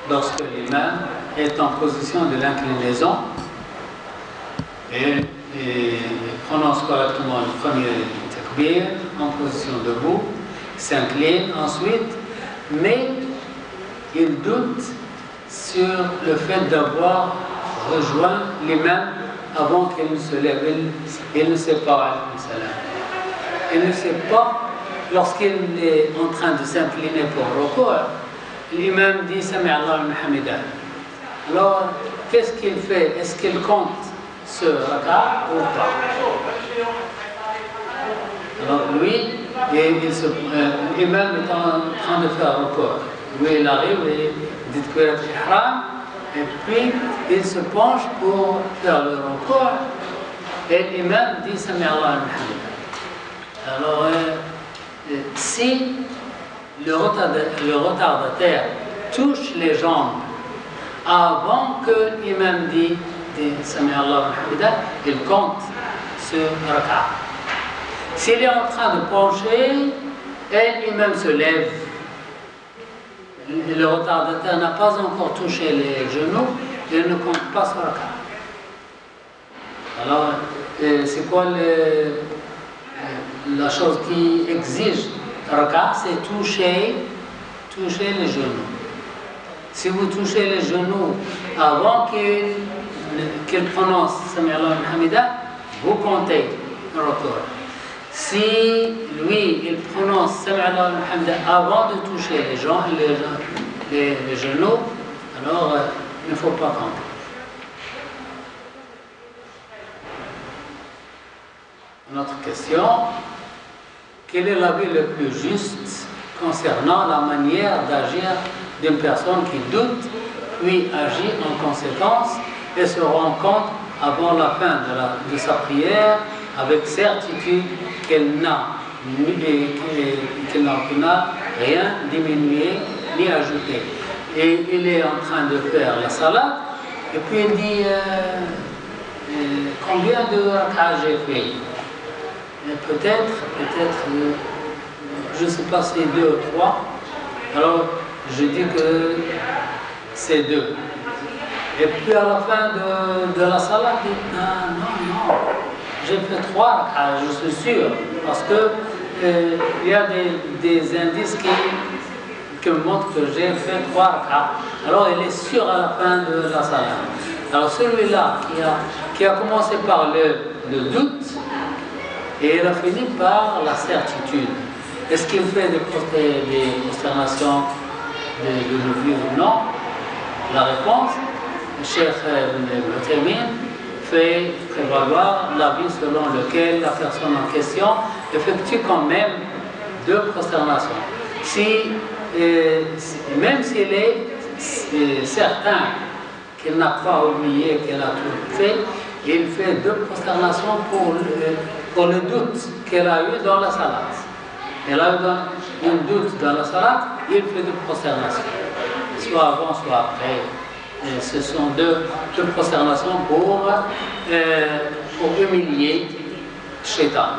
lorsque l'imam est en position de l'inclinaison et prononce correctement le premier takbir en position debout, s'incline ensuite, mais il doute sur le fait d'avoir rejoint l'imam avant qu'il ne se lève. Il ne sait pas, il ne sait pas, lorsqu'il est en train de s'incliner pour ruku', l'imam dit Sami Allahu liman hamidah. Alors, qu'est-ce qu'il fait? Est-ce qu'il compte ce raka ou pas? Alors lui, l'imam est en train de faire ruku'. Lui, il arrive et dit Takbirat al-Ihram, et puis il se penche pour faire le ruku', et l'imam dit Sami Allahu liman hamidah. Alors, si le retardataire touche les jambes avant que l'imam dit Sami Allahu liman hamidah, il compte ce raka'. S'il est en train de pencher et l'imam se lève, le retardataire n'a pas encore touché les genoux, il ne compte pas ce raka'. Alors, c'est quoi la chose qui exige raka'? C'est toucher les genoux. Si vous touchez les genoux avant qu'il prononce Sami Allahu liman hamidah, vous comptez le raka'. Si lui, il prononce Sami Allahu liman hamidah avant de toucher les genoux, alors il ne faut pas compter. Une autre question: quel est l'avis le plus juste concernant la manière d'agir d'une personne qui doute, puis agit en conséquence et se rend compte avant la fin de sa prière avec certitude qu'elle n'a rien diminué ni ajouté. Et il est en train de faire la salade, et puis il dit combien de raka' j'ai fait? Peut-être, je ne sais pas si 2 ou 3. Alors je dis que c'est 2. Et puis à la fin de la salade, il dit non, j'ai fait 3 raka', je suis sûr, parce que il y a des indices qui me montrent que j'ai fait 3 raka'. Alors il est sûr à la fin de la salade. Alors celui-là qui a commencé par le doute, et il a fini par la certitude. Est-ce qu'il fait des consternations de l'oubli ou non? La réponse, le Cheikh Ibn Uthaymin fait prévaloir l'avis selon lequel la personne en question effectue quand même 2 prosternations. Même s'il est certain qu'il n'a pas oublié, qu'il a tout fait, il fait 2 prosternations pour le doute qu'elle a eu dans la salade. Elle a eu un doute dans la salade, il fait 2 prosternations, soit avant, soit après. Et ce sont 2 prosternations pour humilier Shaitan.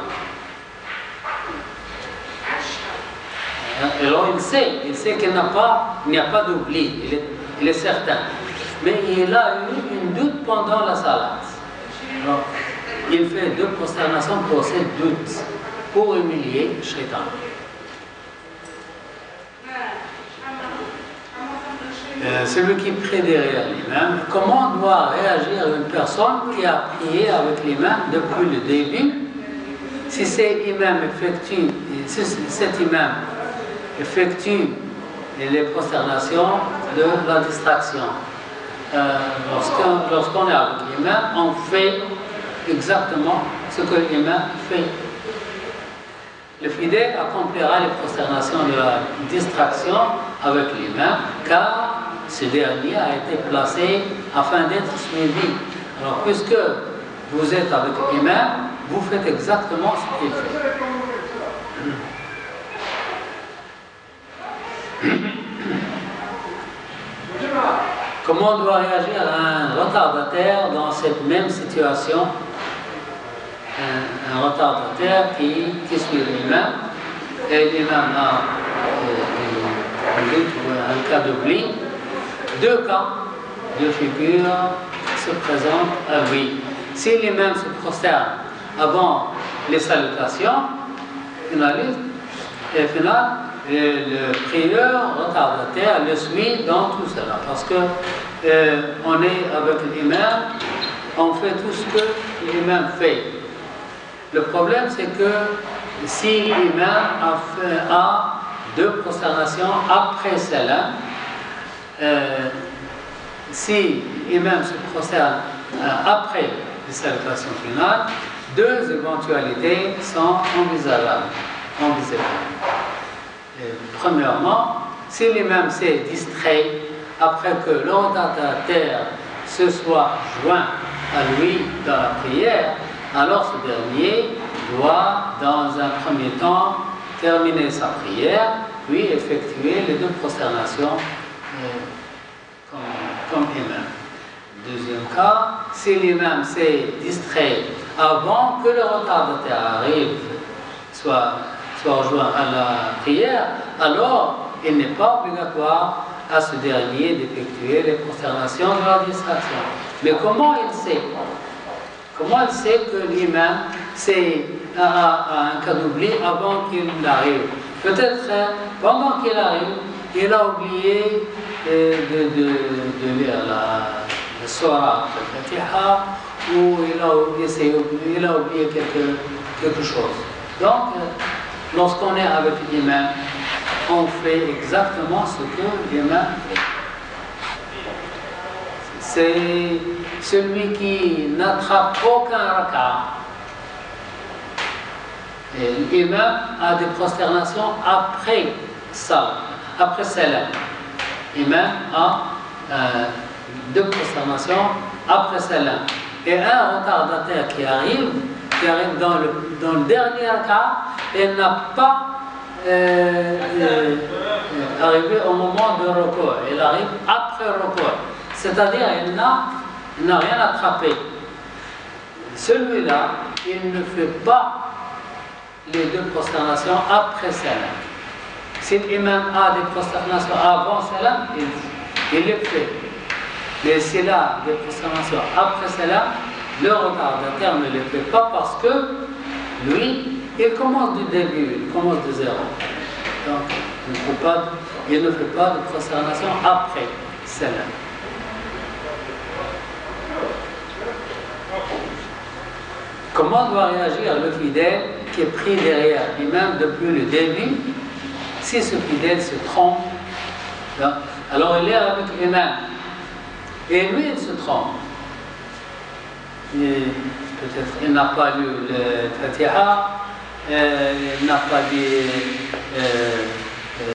Alors il sait qu'il n'y a pas d'oubli, il est certain. Mais il a eu une doute pendant la salade. Alors, il fait 2 prosternations pour ces doutes, pour humilier Shaitan. Celui qui prie derrière l'imam, comment doit réagir une personne qui a prié avec l'imam depuis le début? Si cet imam effectue les prosternations de la distraction, lorsqu'on est avec l'imam, on fait exactement ce que l'imam fait. Le fidèle accomplira les prosternations de la distraction avec l'imam, car ce dernier a été placé afin d'être suivi. Alors, puisque vous êtes avec l'imam, vous faites exactement ce qu'il fait. Comment doit réagir un retardataire dans cette même situation? Un retardataire qui suit l'imam, et l'imam a un cas d'oubli. deux cas de figure se présentent à lui. Si l'imam se prosterne avant les salutations, et final, le prieur retardataire le suit dans tout cela. Parce que on est avec l'imam, on fait tout ce que l'imam fait. Le problème, c'est que si l'imam a deux prosternations après salam, si l'imam se prosterne après les salutations finales, deux éventualités sont envisageables. Premièrement, si l'imam s'est distrait après que le retardataire se soit joint à lui dans la prière, alors ce dernier doit, dans un premier temps, terminer sa prière, puis effectuer les deux prosternations comme imam. Deuxième cas, si l'imam s'est distrait avant que le retardataire arrive, soit rejoint à la prière, alors il n'est pas obligatoire à ce dernier d'effectuer les prosternations de la distraction. Mais comment il sait? Comment il sait que l'imam a un cas d'oubli avant qu'il arrive? Peut-être pendant qu'il arrive, il a oublié de lire la Surah al-Fatiha, ou il a oublié quelque chose. Donc, lorsqu'on est avec l'imam, on fait exactement ce que l'imam fait. C'est celui qui n'attrape aucun raka. L'imam a des prosternations après salam. L'imam a deux prosternations après salam. Et un retardataire qui arrive dans le dernier raka, il n'a pas arrivé au moment de recours. Il arrive après recours. C'est-à-dire il n'a rien attrapé. Celui-là, il ne fait pas les deux prosternations après salam. Si l'imam a des prosternations avant salam, il les fait. Mais s'il a des prosternations après salam, le retardataire ne les fait pas parce que lui, il commence du début, il commence de zéro. Donc, il ne fait pas de prosternation après salam. Comment doit réagir le fidèle qui est pris derrière l'imam depuis le début? Si ce fidèle se trompe, alors il est avec l'imam. Et lui, il se trompe. Peut-être il n'a pas lu le Fatiha, il n'a pas dit